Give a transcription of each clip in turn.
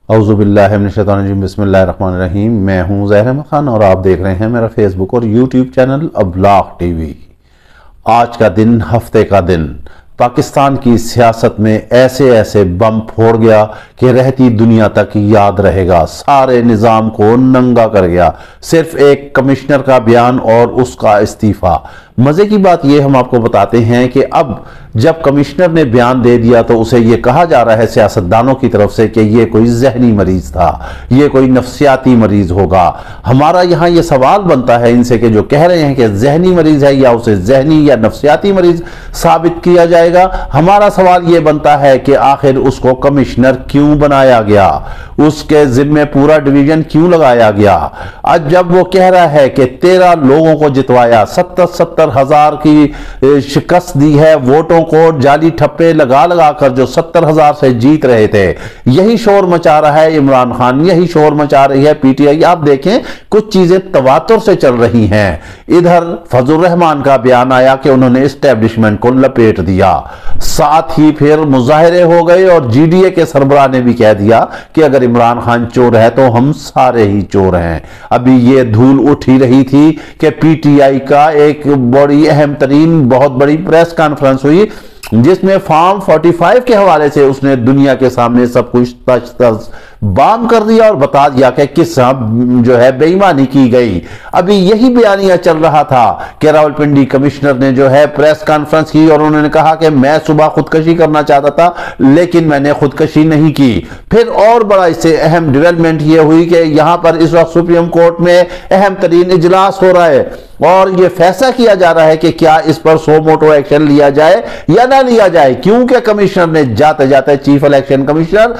औज़ुबिल्लाहि मिनश्शैतानिर्रजीम बिस्मिल्लाहिर्रहमानिर्रहीम। मैं हूँ ज़हर अहमद खान और आप देख रहे हैं मेरा फेसबुक और यूट्यूब चैनल अब्लाग टीवी। आज का दिन, हफ्ते का दिन पाकिस्तान की सियासत में ऐसे ऐसे बम फोड़ गया कि रहती दुनिया तक याद रहेगा। सारे निज़ाम को नंगा कर गया। सिर्फ एक कमिश्नर का बयान और उसका इस्तीफा। मजे की बात यह हम आपको बताते हैं कि अब जब कमिश्नर ने बयान दे दिया तो उसे यह कहा जा रहा है सियासतदानों की तरफ से कि यह कोई जहनी मरीज था, यह कोई नफ्सियाती मरीज होगा। हमारा यहां यह सवाल बनता है इनसे कि जो कह रहे हैं कि जहनी मरीज है, या उसे जहनी या नफ्सियाती मरीज साबित किया जाएगा। हमारा सवाल यह बनता है कि आखिर उसको कमिश्नर क्यों बनाया गया, उसके जिम्मे पूरा डिवीजन क्यों लगाया गया। आज जब वो कह रहा है कि 13 लोगों को जितवाया, 70 हजार की शिकस्त दी है, वोटों को जाली ठप्पे लगा लगा कर जो 70,000 से जीत रहे थे, यही शोर मचा रहा है इमरान खान, यही शोर मचा रही है पीटीआई। आप देखें कुछ चीजें तवातुर से चल रही हैं। इधर फजल रहमान का बयान आया कि उन्होंने एस्टेब्लिशमेंट को लपेट दिया, साथ ही फिर मुजाहरे हो गए और जीडीए के सरबराह ने भी कह दिया कि अगर इमरान खान चोर है तो हम सारे ही चोर हैं। अभी ये धूल उठ ही रही थी कि पीटीआई का एक बड़ी अहम तरीन बहुत बड़ी प्रेस कॉन्फ्रेंस हुई जिसमें फॉर्म 45 के हवाले से उसने दुनिया के सामने सब कुछ तच बाम कर दिया और बता दिया कि किस जो है बेईमानी की गई। अभी यही बयानिया चल रहा था कि रावलपिंडी कमिश्नर ने जो है प्रेस कॉन्फ्रेंस की और उन्होंने कहा कि मैं सुबह खुदकशी करना चाहता था लेकिन मैंने खुदकशी नहीं की। फिर और बड़ा इससे अहम डेवलपमेंट यह हुई कि यहां पर इस वक्त सुप्रीम कोर्ट में अहम तरीन इजलास हो रहा है और यह फैसला किया जा रहा है कि क्या इस पर सो मोटो एक्शन लिया जाए या ना लिया जाए, क्योंकि कमिश्नर ने जाते जाते चीफ इलेक्शन कमिश्नर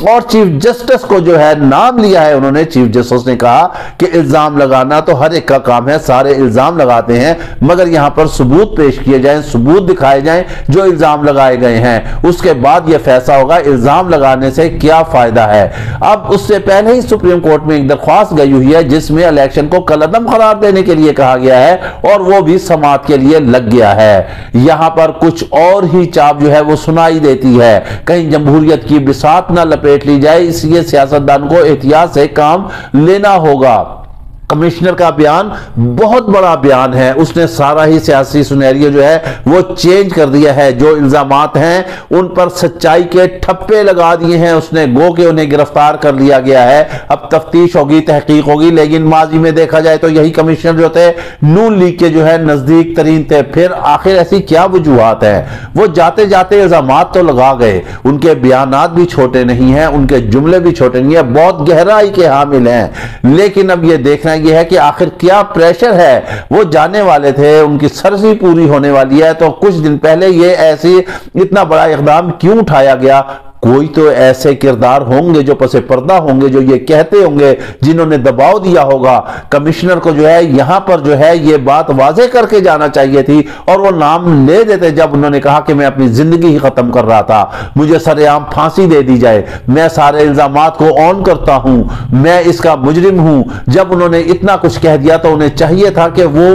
और चीफ जस्टिस को जो है नाम लिया है। उन्होंने चीफ जस्टिस ने कहा कि इल्जाम लगाना तो हर एक का काम है, सारे इल्जाम लगाते हैं, मगर यहां पर सबूत पेश किए जाएं, सबूत दिखाए जाएं जो इल्जाम लगाए गए हैं, उसके बाद यह फैसला होगा इल्जाम लगाने से क्या फायदा है। अब उससे पहले ही सुप्रीम कोर्ट में एक दरख्वास्त गई हुई है जिसमें इलेक्शन को कलअदम करार देने के लिए कहा गया है और वो भी समाअत के लिए लग गया है। यहां पर कुछ और ही चाप जो है वो सुनाई देती है, कहीं जमहूरियत की बिसात ना लपेट ली जाए, इसलिए सियासतदान को एहतियात से काम लेना होगा। कमिश्नर का बयान बहुत बड़ा बयान है, उसने सारा ही सियासी सिनेरियो जो है वो चेंज कर दिया है। जो इल्जामात हैं उन पर सच्चाई के ठप्पे लगा दिए हैं उसने, गो के उन्हें गिरफ्तार कर लिया गया है। अब तफ्तीश होगी, तहकीक होगी, लेकिन माजी में देखा जाए तो यही कमिश्नर जो थे नून लीग के जो है नजदीक तरीन थे। फिर आखिर ऐसी क्या वजूहात है, वो जाते जाते इल्जामात तो लगा गए, उनके बयानात भी छोटे नहीं है, उनके जुमले भी छोटे नहीं है, बहुत गहराई के हामिल हैं। लेकिन अब ये देखना यह है कि आखिर क्या प्रेशर है। वो जाने वाले थे, उनकी सरसी पूरी होने वाली है, तो कुछ दिन पहले ये ऐसी इतना बड़ा इकदाम क्यों उठाया गया। कोई तो ऐसे किरदार होंगे जो पसे पर्दा होंगे, जो ये कहते होंगे, जिन्होंने दबाव दिया होगा कमिश्नर को जो है यहां पर जो है ये बात वाजे करके जाना चाहिए थी और वो नाम ले देते जब उन्होंने कहा कि मैं अपनी जिंदगी ही खत्म कर रहा था, मुझे सरेआम फांसी दे दी जाए, मैं सारे इल्जामात को ऑन करता हूं, मैं इसका मुजरिम हूं। जब उन्होंने इतना कुछ कह दिया तो उन्हें चाहिए था कि वो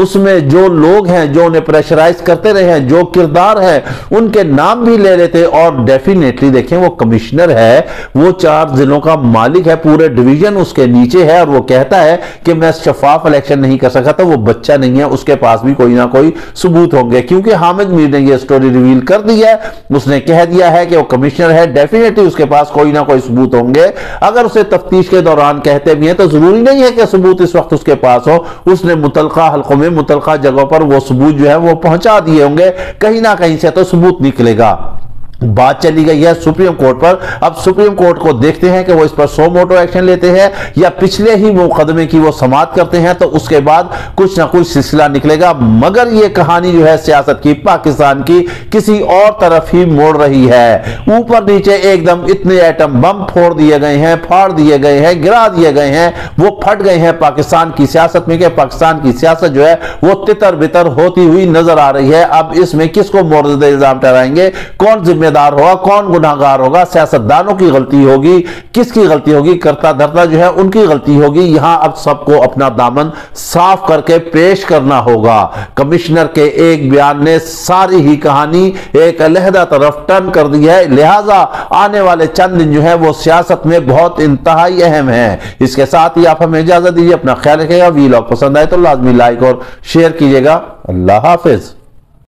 उसमें जो लोग हैं जो उन्हें प्रेशराइज करते रहे हैं, जो किरदार है, उनके नाम भी ले लेते। और डेफिनेटली देखें वो कमिश्नर है, वो 4 जिलों का मालिक है, पूरे डिवीजन उसके नीचे है और वो कहता है कि मैं शफाफ इलेक्शन नहीं कर सका, तो वो बच्चा नहीं है, उसके पास भी कोई ना कोई सबूत होंगे। क्योंकि हामिद मीर ने ये स्टोरी रिवील कर दी है, उसने कह दिया है कि वो कमिश्नर है, डेफिनेटली उसके पास कोई ना कोई सबूत होंगे। अगर उसे तफ्तीश के दौरान कहते भी हैं तो जरूरी नहीं है कि सबूत इस वक्त उसके पास हो, उसने मुतलका हलकों में मुतलका जगहों पर वो सबूत जो है वो पहुंचा दिए होंगे, कहीं ना कहीं से तो सबूत निकलेगा। बात चली गई है सुप्रीम कोर्ट पर। अब सुप्रीम कोर्ट को देखते हैं कि वो इस पर सो मोटो एक्शन लेते हैं या पिछले ही मुकदमे की वो समाअत करते हैं, तो उसके बाद कुछ ना कुछ सिलसिला निकलेगा। मगर ये कहानी जो है सियासत की, पाकिस्तान की, किसी और तरफ ही मोड़ रही है। ऊपर नीचे एकदम इतने एटम बम फोड़ दिए गए हैं, फाड़ दिए गए हैं, गिरा दिए गए हैं, वो फट गए हैं पाकिस्तान की सियासत में, कि पाकिस्तान की सियासत जो है वो तितर बितर होती हुई नजर आ रही है। अब इसमें किसको मोर्दे इल्जाम ठहराएंगे, कौन जिम्मेदार जिम्मेदार होगा, कौन गुनाहगार होगा, सियासतदानों की गलती होगी, किसकी गलती होगी, करता धरता जो है उनकी गलती होगी। यहां अब सबको अपना दामन साफ करके पेश करना होगा। कमिश्नर के एक बयान ने सारी ही कहानी एक अलहदा तरफ टर्न कर दी है, लिहाजा आने वाले चंद दिन जो है वो सियासत में बहुत इंतहाई अहम है। इसके साथ ही आप हमें इजाजत दीजिए, अपना ख्याल रखिएगा। वीलॉग पसंद आए तो लाजमी लाइक और शेयर कीजिएगा। अल्लाह हाफिज।